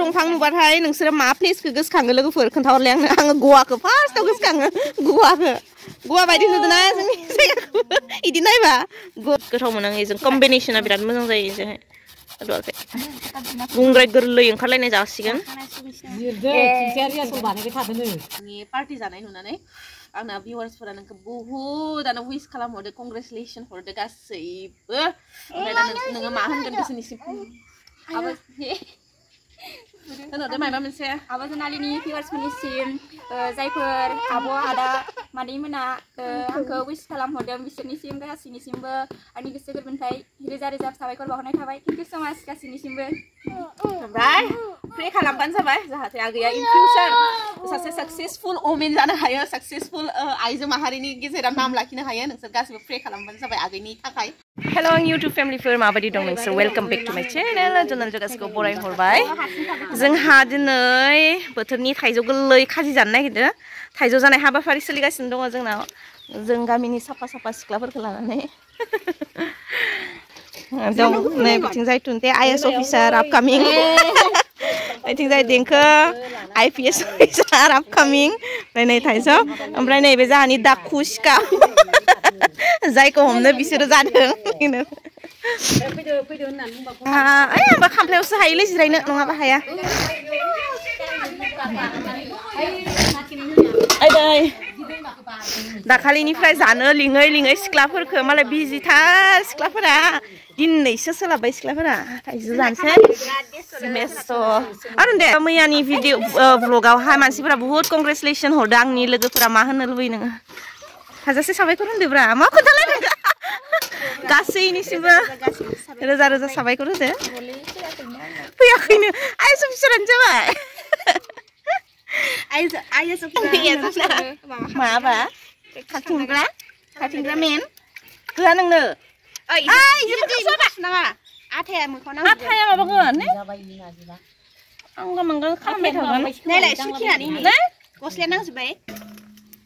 दंफां नुबाथाय नोंसोरो मा प्लेसखौ गोसोखाङो लोगोफोर खोन्थाहरलाय आंनो आङो गवाखौ फार्स्टआव गोसोखाङो गवा बायदि नुदोंना जोंनि जायगाखौ इदि नायबा गोथाव मोनो आं इजों कम्बिनेसना बिराद मोजां जायो इजोंहाय गुंग्राय गोरलै ओंखारलायनाय जासिगोन पार्टि जानाय नुनानै आंना भिउवार्सफोरा नोंखौ बुहुदानो उइस खालामहरदो कंग्रेचुलेसन हरदो गासैबो ओमफ्राय दा नोङो मा होनगोन बिसोरनिसिम होनहरदो मायबा मोनसे आबाजनालिनि भिउवार्सफोरनिसिम जायफोर आब' आदा मादैमोना आंखौ उइस खालामहरदों बिसोरनिसिम गासैनिसिमबो आंनि गोसो गोरबोनिफ्राय रोजा रोजा साबायखर बावहरनाय थाबाय थेंक इउ सो माच गासैनिसिमबो ओमफ्राय प्रे खालामबानो जाबाय जाहाथे आगैया इन फिउचार सासे साक्सेसफुल वमेन जानो हायो साक्सेसफुल आइजो माहारिनि गेजेराव नाम लाखिनो हायो नोंसोर गासिबो प्रे खालामबानो जाबाय आगैनि थाखाय हेल' आं इउटुब फेमिलिफोर माबायदि दं नोंसोर वेलकाम बेक टु माय चेनेल जों गासिखौ बरायहरबाय जोंहा दिनै बोथोरनि थाइजौ गोरलै खाजि जानो नागिरदों थाइजौ जानाय हाबाफारि सोलिगासिनो दङ जोंनाव जों गामिनि साफा सिख्लाफोरखौ लानानै दं नै बिथिंजाय टुन्टे आइएस अफिसार आपकामिं बिथिंजाय देंखो आइपिएस अफिसार आपकामिं ओमफ्राय नै थाइजौ ओमफ्राय नैबे जोंहानि दाखु सिखा जायखौ हमनो बिसोरो जादों आंबा खामफ्लायावसो हायोलै जिरायनो नङाबा हाया दाखालिनिफ्राय जानो लिङै सिख्लाफोरखौ मालाय बिजिथार सिख्लाफोरा दिनैसो सोलाबबाय सिख्लाफोरा थाइजौ जानोसै बेस्थ' आरो दे मैयानि भिडिअ ब्लगावहाय मानसिफोरा बुहुत कंग्रेचुलेसन हरदों आंनि लोगोफोरा मा होननो लुबैयो नोङो हाजासे साबायखर होनदोब्रा मा खोन्थालायदों गासैनिसिमबो रोजा रोजा साबायखर होदो फैयाखैनो आइएस अफिसारानो जाबाय माबा खाथिंग्रा मेन होआ नोंनो आथाया माबागोन आंगा मांगा खालामबाय थागोन नायलाय सुखिनानै गस्लाया नांजोब्बाय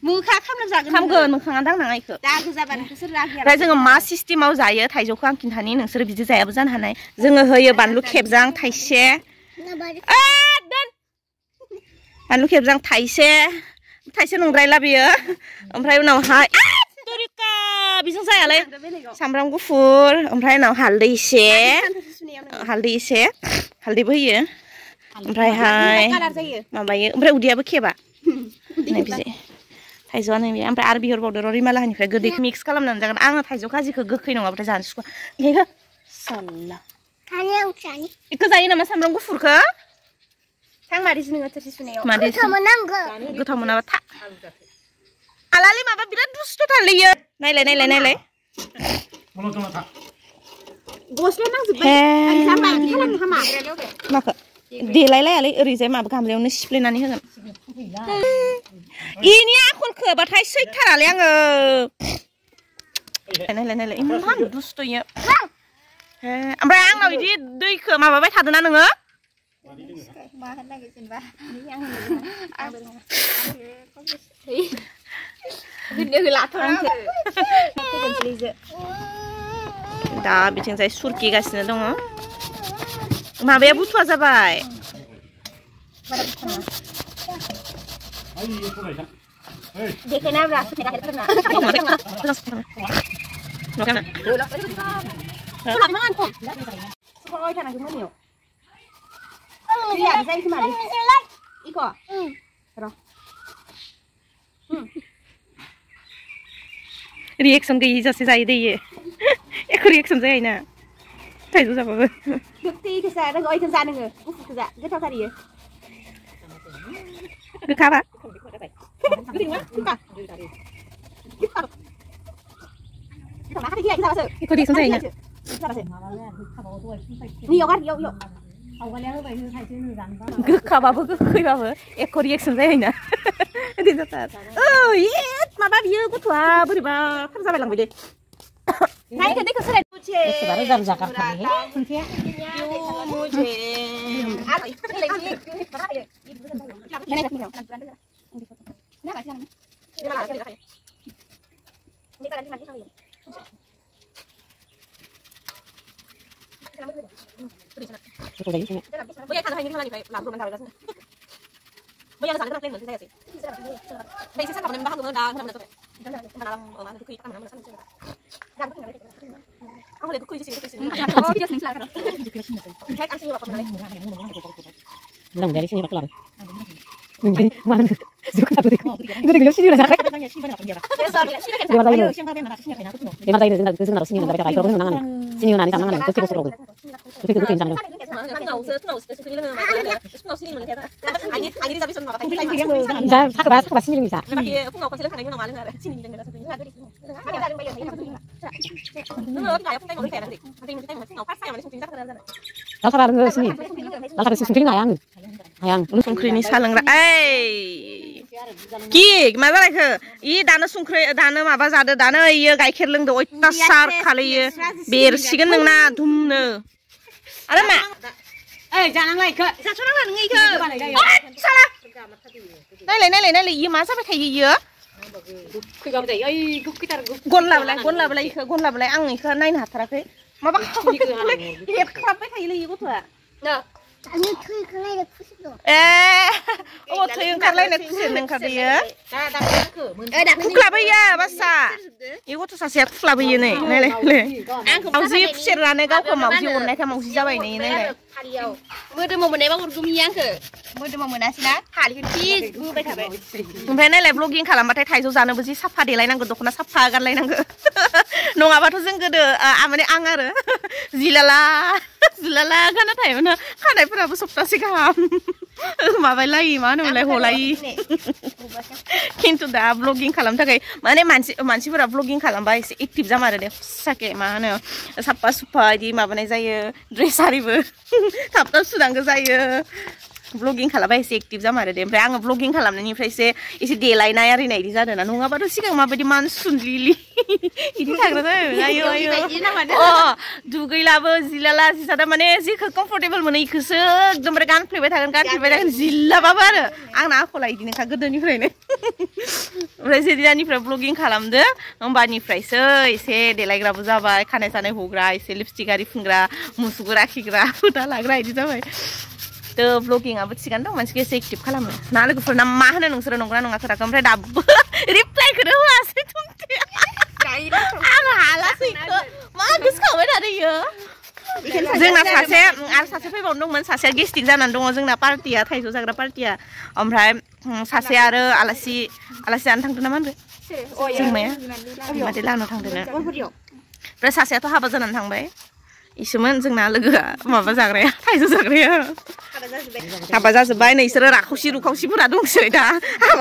मोखा खालामना जागोन खामगोन मोखाङा दांनाङा इखो दागो जाबानो नोंसोर रागिया ओमफ्राय जोङो मा सिस्टेमाव जायो थाइजौखौ आं खिन्थानि नोंसोर बिदि जायाबो जानो हानाय जोङो होयो बानलु खेबजां थाइसे बानलु खेबजां थाइसे नंद्रायला बेयो ओमफ्राय उनावहाय बेजों जायालै सामब्राम गुफुर ओमफ्राय उनाव हालदै एसे हालदैबो होयो ओमफ्रायहाय माबायो ओमफ्राय उदैयाबो खेबा थाइजौआ नैबे ओमफ्राय आरो बिहरबावदो र' रिमालाहानिफ्राय गोदै मिक्स खालामनानै जागोन आङो थाइजौ खाजिखौ गोखै नङाबाथाय जानो सुखुवा बेखौ साल्ला बेखौ जायो नामा सामब्राम गुफुरखौ थां मादिसो नोङो थोरसि सुनायाव गोथाव मोनाबा था आलालि माबा बिराद दुस्थ' थारलैयो नायलाय गस्लाया नांजोब्बाय माखो देलायलायालै ओरैजाय माबा गामलायावनो सिफ्लेनानै होगोन इनि आखलखौबाथाय सैथारालै आङो नायलाय इमान दुस्थ'यो ओमफ्राय आंनाव बिदि दैखौ माबाबाय थादोंना नोङो दा बिथिंजाय सुरकिगासिनो दङ माबाया बुथुवा जाबाय रिएक्सन गैयि जासे जायो दैयो एख' रिएक्सन जायोना थाइजौ जाबाबो गोखैखौ जा नोङो ओइखौ जा नोङो गुफुरखौ जा गोथावथार इयो गोखाबा एख' रिएक्सन जायोना गोखाबाबो गोखैबाबो एख' रिएक्सन जायोना माबा बियो गथ'आ बोरैबा थाब जाबाय लांबाय दे देखो सर बारे जब जाकर खाली है सुनते क्यों मुझे Malikai langsung mental kan. Bây giờ là sản lên mình sẽ gì? Đây sẽ sản phẩm bao nhiêu đa năm nữa. Mana mana tu kuy mana mana sản phẩm. Không lẽ kuy gì kuy gì. Oh, video sini silakan. Kayak ăn xin vào phần này. Nang dari sini bakal. Mungkin mana suka aku itu. Itu di sini udah sampai. Dia mata ini senang sini dari kakak itu nang. Sini nang nang nang terus terus. Tapi itu pinjam. Bisa pakai sini bisa. Kalau sabar nggak sini. Kalau sabar sini ayang. Ayang. Sungkrini salangra. Ki, मा जालायखो? E दानो संख्रि दानो माबा जादो दानो इयो गाइखेर लोंदो अयतासार खालायो बेरसिगोन नोंना धुमनो आरो मा जानांलायखो जाथ'नांला नोङो इखो साला नायलाय इयो मा जाबाय थायो इयो फैगाबो जायो ओइ गुखैथार गन लाबोलाय इखो आं इखो नायनो हाथाराखै माबा हेदख्राबबाय थायोलै इयो गथ'आ Jangan cuy kelai kusuk. थै ओंखारलायनाय खुसियानो ओंखारदोयो खुख्लाबोयो बासा इ गथ' सासेया खुख्लाबोयो नै नायलाय मावजि खुसेरनानै गावखौ मावजि अरनायखाय मावजि जाबाय नै नायलाय मोदोमाव मोननायबा अरगुमिया आंखो मोदोमाव मोनासैना फालिखौ थिग होबाय थाबाय ओमफ्राय नायलाय ब्लगिं खालामबाथाय थाइजौ जानोबो जि साफा देलायनांगौ दख'ना साफा गानलायनांगौ नङाबाथ' जों गोदो माने आं आरो जिलाला गानना थायोमोन खानायफोराबो सप्तासे गाहाम माबालायो मा होनोमोनलाय हलायो खिन्थु दा ब्लगिं खालामनो थाखाय माने मानसिफोरा ब्लगिं खालामबा एसे एक्टिभ जामारो दे सके मा होनो साफा सुफा इदि माबानाय जायो ड्रेस आरिबो थाब सुनांगौ जायो ब्लगिं खालामबा एसे एक्टिभ जामारो दे ओमफ्राय आङो ब्लगिं खालामनायनिफ्रायसो एसे देलायनाय आरिनाय इदि जादों ना नङाबाथ' सिगां माबायदि मान सुनलिलि इदि थाग्रा जायो आयो दुगैलाबो जिलाला जिसादा माने जेखौ कम्फर्टेबल मोनो इखौसो एकदमबारे गानफ्लेबाय थागोन जिल्लाबाबो आरो आंना आखला इदिनोखा गोदोनिफ्रायनो ओमफ्राय जेदिनानिफ्राय ब्लगिं खालामदो होमबानिफ्रायसो एसे देलायग्राबो जाबाय खानाय सानाय हग्रा एसे लिपस्टिक आरि फुनग्रा मुसुगु राखिग्रा हुदा लाग्रा इदि जाबाय तो ब्लगिंआबो थिगानो दं मानसिखौ एसे एक्टिभ खालामो ना लोगोफोरना मा होनो नोंसोरो नंगौना नङा खोथाखौ ओमफ्राय दाबो रिप्लाइखौनो होआसै थुमथे आं हालासै मा गोसोखांबाय थादों इयो जोंना सासे फैबावनो दंमोन सासेया गेस्टिक जानानै दङ जोंना पार्टिया थाइजौ जाग्रा पार्टिया ओमफ्राय सासे आरो आलासि जानो थांदों ना मा होनदों जोंमाया बिमादै लानो थांदोंनो ओमफ्राय सासेयाथ' हाबा जानानै थांबाय इसोमोन जोंना लोगोआ माबा जाग्राया थाइजौ जाग्राया हाबा जाजोब्बाय नोंसोरो राखावसि रुखावसिफोरा दंसै दा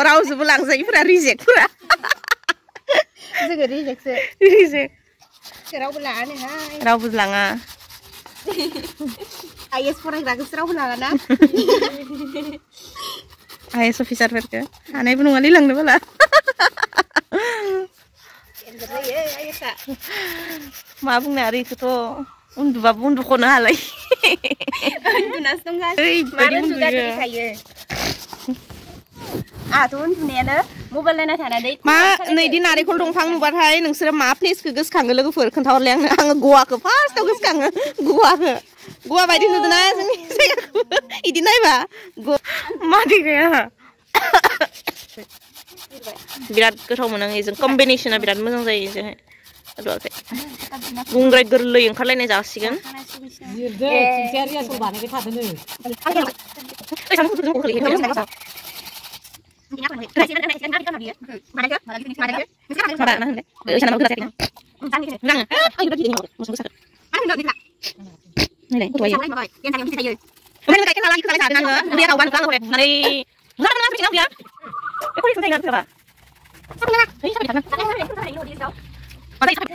रावजोंबो लांजायिफोरा रिजेक्टफोरा जोङो रिजेक्टसो रावबो लाङानोहाय रावबो लाङा आइएस फरायग्राखौसो रावबो लाङाना आइएस अफिसारफोरखौ हानायबो नङालै लांनो बाला मा बुंनो आरो इखौथ' उन्दुबाबो उन्दुख'नो हालाय उन्दुनासो दंगासिनो आंहाथ' उन्दुनायानो मबाइल नायना थानानै मा नैदि नारेंखल दंफां नुबाथाय नोंसोरो मा प्लेसखौ गोसोखाङो लोगोफोर खोन्थाहरलाय आङो गवाखौ फार्स्टआव गोसोखाङो गवा बायदि नुदोंना जोंनि जायगाखौ इदि नायबा मा देगाया बिराद गोथाव मोनो आं इजों कम्बिनेसना बिराद मोजां जायो इजोंहाय गुंग्राय गोरलै ओंखारलायनाय जासिगोन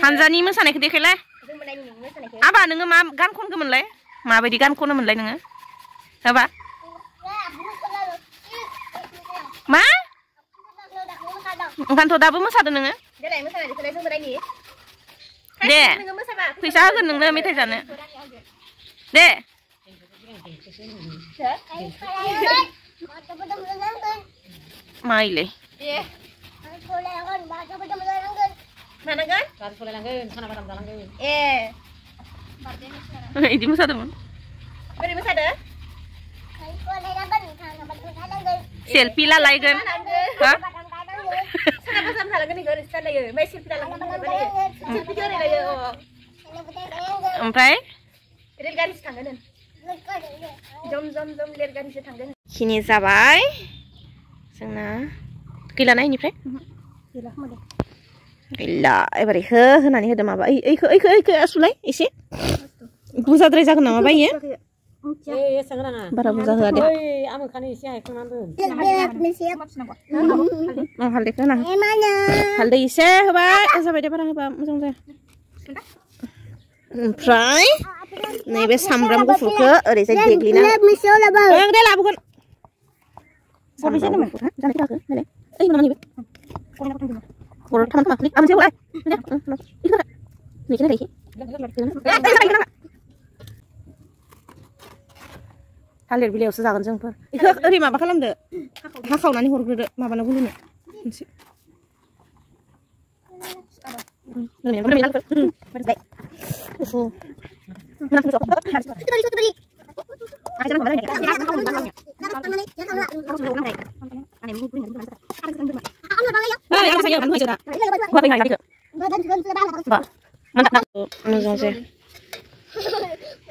हानजानि मोसानायखौ देखायलाय आबा नोङो मा गान खनगोमोनलाय माबायदि गान खनोमोनलाय नोङो आबा मा ओंखायनोथ' दाबो मोसादों नोङो दे फैसा होगोन नोंनो मेथाइ जानो दे माइलै इदि मोसादोंमोन बोरै मोसादो सेल्फी लालायगोन हा Kenapa sama lagi nih garis tadi ya? Masih kita lagi nih. Seperti orang lagi. ओमफ्राय Real garis tangganan. Jom real garis tangganan. खिनि जाबाय जोंना गैला ना इनिफ्राय Gila mana? गैला एबार इखो होनानै होदो माबा ओइखो सुलाय एसे बुजाद्राय जागोन नामा बायो बारा बुजा होआ दे हालदैखौ होना हालदै एसे होबाय जाबाय दे बारा होबा मोजां जाया ओमफ्राय नैबे सामब्राम गुफुरखौ ओरैजाय देग्लिना ओं दे लाबोगोन साबैसे नामा जानाय थाखो नालाय ओइ मामा नैबे खर' थामान खोमा आं मोनसे हलाय इखौ नैखौ नायलाय थालिर बिलाइयावसो जागोन जोंफोर इखौ ओरै माबा खालामदो हाखावनानै हरग्रोदो माबानाव गुलुनो मोनसे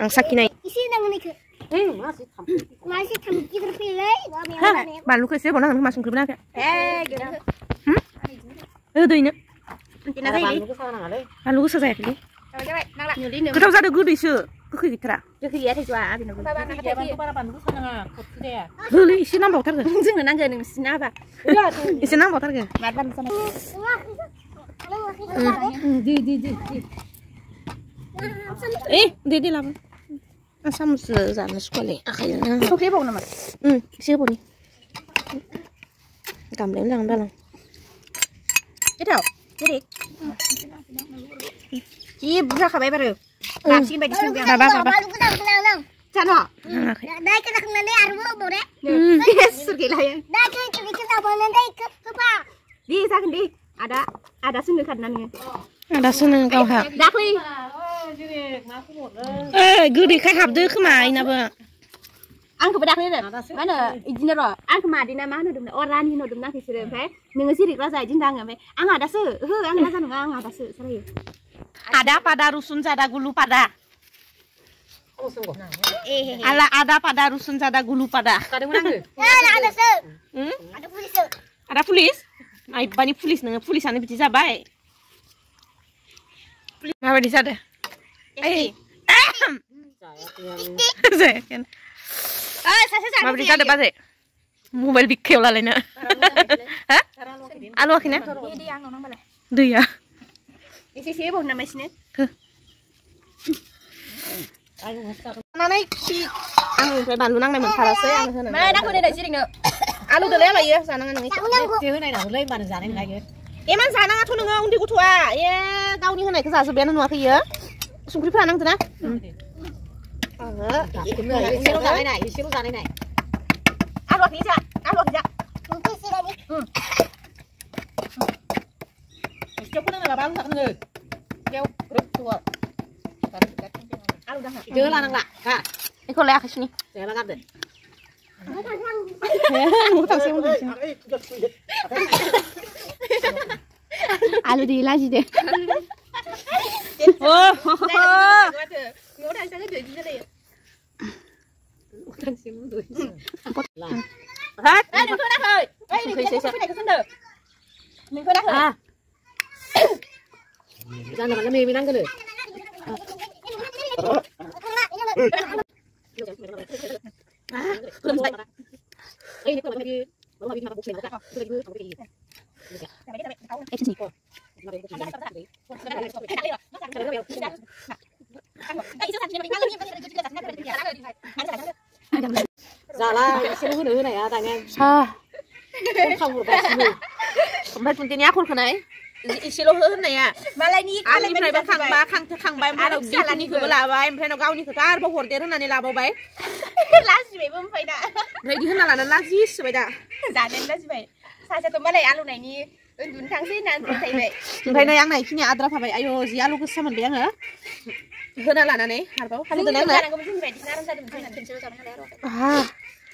आं साखिनाय बानलुखौ एसे होबावनांगोन खोमा संख्रिबो नाङाखै होदैनो बानलु गोसा जायाखैलै गोथाव जादों गोदैसो गोखै गैथारा होलै एसे नांबावथारगोन जोंनो नांगोन नोंसिना हाबा एसे नांबावथारगोन दे लाबो आं साम'सो जानो सुखुवालै आखाइजों संख्रि होबावो नामा एसे होबावनि गामलायावनो जागोन बालां गोथाव जेरै जि बुरजा खाबाय बारो लाबसिगोन बायदिसो नुबाय आं जानो सोर गैलायो दे जागोन दे आदा सोंनो खादोंना नोङो आदासो नों गावहा दाख्लै गोदैखाय हाबदो खोमा इनाबो आंखौबो दाख्लै मा होनो इदिनो र' आंखौ मादैना मा होनहरदोंमोन अ रानि होनहरदोंमोन आंखौ बिसोरो ओमफ्राय नोङो जिरिग्रा जा इदि होनदों आङो ओमफ्राय आं आदासो ओहो आं राजा नङा आं आदासो सालायो ada pada rusun jada gulu pada ala ada pada rusun jada gulu pada ada pulis ai bani pulis nङो pulisaनो बिदि जाबाय माबायदि जादों माबायदि जादों बाजै मबाइल बिखायाव लालायनो हा आलुवाखैना दैया एसे होबावनो नामा इसनो आंनिफ्राय बानलु नांनाय मोनथारासै आं होनो मा नांगौ दे जिरिंनो आलु दोलाय लायो जानाङा नोङो होनायनावलाय मानो जानाय नङायो एमान जानाङाथ' नोङो उन्दै गथ'आ गावनि होनायखौ जाजोब्बायानो नुवाखै इयो संख्रिफोरा नांदोंना एसेल' जानायनाय आलुवाखै जा Siapa nak laban tak kena? Kau kerap tua. Jangan lanang lah, ha. Ini kau lihat sini. Jangan lanang deh. Mau tahu siapa sini? Alu di lagi deh. Oh. Ngồi đây sao cái chuyện gì thế này? Hết. Đừng có đắc rồi. Đây đừng có cái này được. Mình có đắc rồi. Jangan nak mie minang ke le? Ini kalau lagi bawa lagi makan buksen tak? Itu lagi kamu pergi. Sini. Salah, sini guna guna ya tangan. Kamu berbahasa sini. Ombak puntinya aku kenai. Isi lo होननाया मालायनि आंनिफ्रायबो खांबाय मालाय बिसालानिखौबो लाबाय ओमफ्राय गावनिखौ आरोबाव हरदेर होननानै लाबावबाय लाजिबायबो ओमफ्राय दा ओमफ्राय इदि होनना लानानै लाजिसोबाय दा जानायानो लाजिबाय सासेथ' मालाय आलुनायनि उन्दुनो थांसै होननानै थाबाय ओमफ्राय नै आंना इखिनि आद्रा थाबाय आयौ जि आलु गोसा मोनबाय आङो होना लानानै आरोबाव खालि दोननाय आंना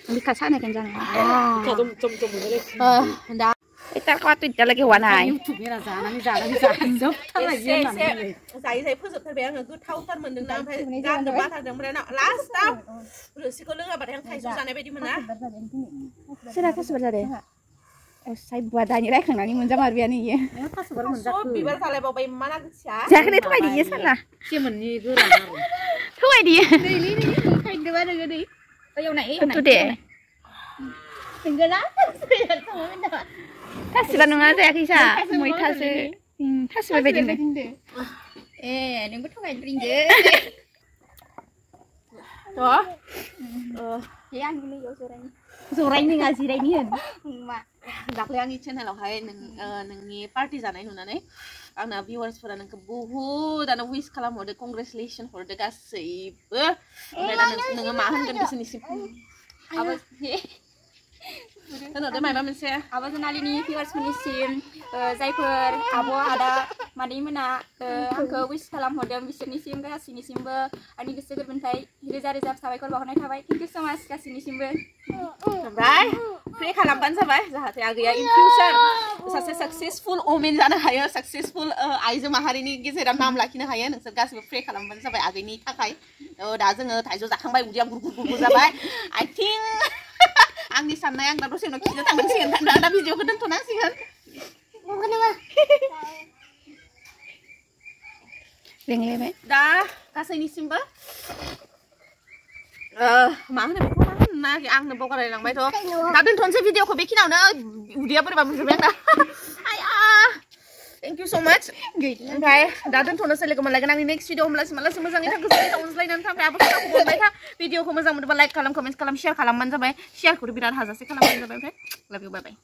Bika sana kan jangan. 좀 뭐래. dah Itar kau tu jalan ke wana. 유튜브에나 자나니 좀 타라 이해나. saya footsuit terbaik yang good tahu kan mendengar kan debat ada mereka last time sekolah nggak pada yang kayak susah nih di mana Sudah kau sebentar deh. Saya buat tanya lagi kan menjam arbiani ya. so bibar salah bawa mana sih Jangan itu lagi ya sana. 시문이 그라. Tuh dia. Ini kayak gimana gini? Oh yang naik. Itu deh. Tinggal apa sih ya teman-teman? Tas banungan saya kisah. Mau tas. Tas berbeda deh. Nunggu tuh kayak ringgit. tuh Ya ini yo suaranya. Suara ini nggak sih ini kan? Mak. दाख्लै चेनेलावहाय नोंनि party जानाय नुनानै आंना भिउवार्सफोरा नोंखौ बुहुदानो wish खालामहरदो congratulation हरदो गासैबो ओमफ्राय दा नोङो मा होनगोन बिसोरनिसिम होनहरदो माबा मोनसे Abah Senalini viewers menisim जायफोर आब' आदा मादै मोना आंखौ wish खालामहरदों बिसोरनिसिम गासैनिसिमबो आंनि गोसो गोरबोनिफ्राय रोजा रोजा साबायखर बावहरनाय थाबाय थेंक इउ सो माच गासैनिसिमबो ओमफ्राय प्रे खालामबानो जाबाय जाहाथे आगैया इन फिउचार सासे साक्सेसफुल वमेन जानो हायो साक्सेसफुल आइजो माहारिनि गेजेराव नाम लाखिनो हायो नोंसोर गासिबो प्रे खालामबानो जाबाय आगैनि थाखाय दा जोङो थाइजौ जाखांबाय उदैया गुरगुर जाबाय आइ थिंक आंनि साननाय आं दा दसे उनाव खिनो थांनांसिगोन दा भिडिअखौ दोनथ'नांसिगोन लेंलायबाय दा गासैनिसिमबो मा होनो बेखौ मा होनना आंनो बावगारलायलांबायथ' दा दोनथ'नोसै भिडिअखौ बेखिनियावनो उदैया बोरैबा मोनजोब्बाय आंना आया थेंक इउ स' माच ओमफ्राय दा दोनथ'नोसै लोगो मोनलायगोन आंनि नेक्स्ट भिडिअ होमब्लासिम मालासिम मोजाङै था गोजोनै था अनज्लायनानै था ओमफ्राय आबो अनबाय था भिडिअखौ मोजां मोनोबा लाइक खालाम कमेन्ट खालाम शेयार खालामबानो जाबाय शेयारखौथ' बिराद हाजासे खालामबानो जाबाय ओमफ्राय लाभ इउ बाय बाय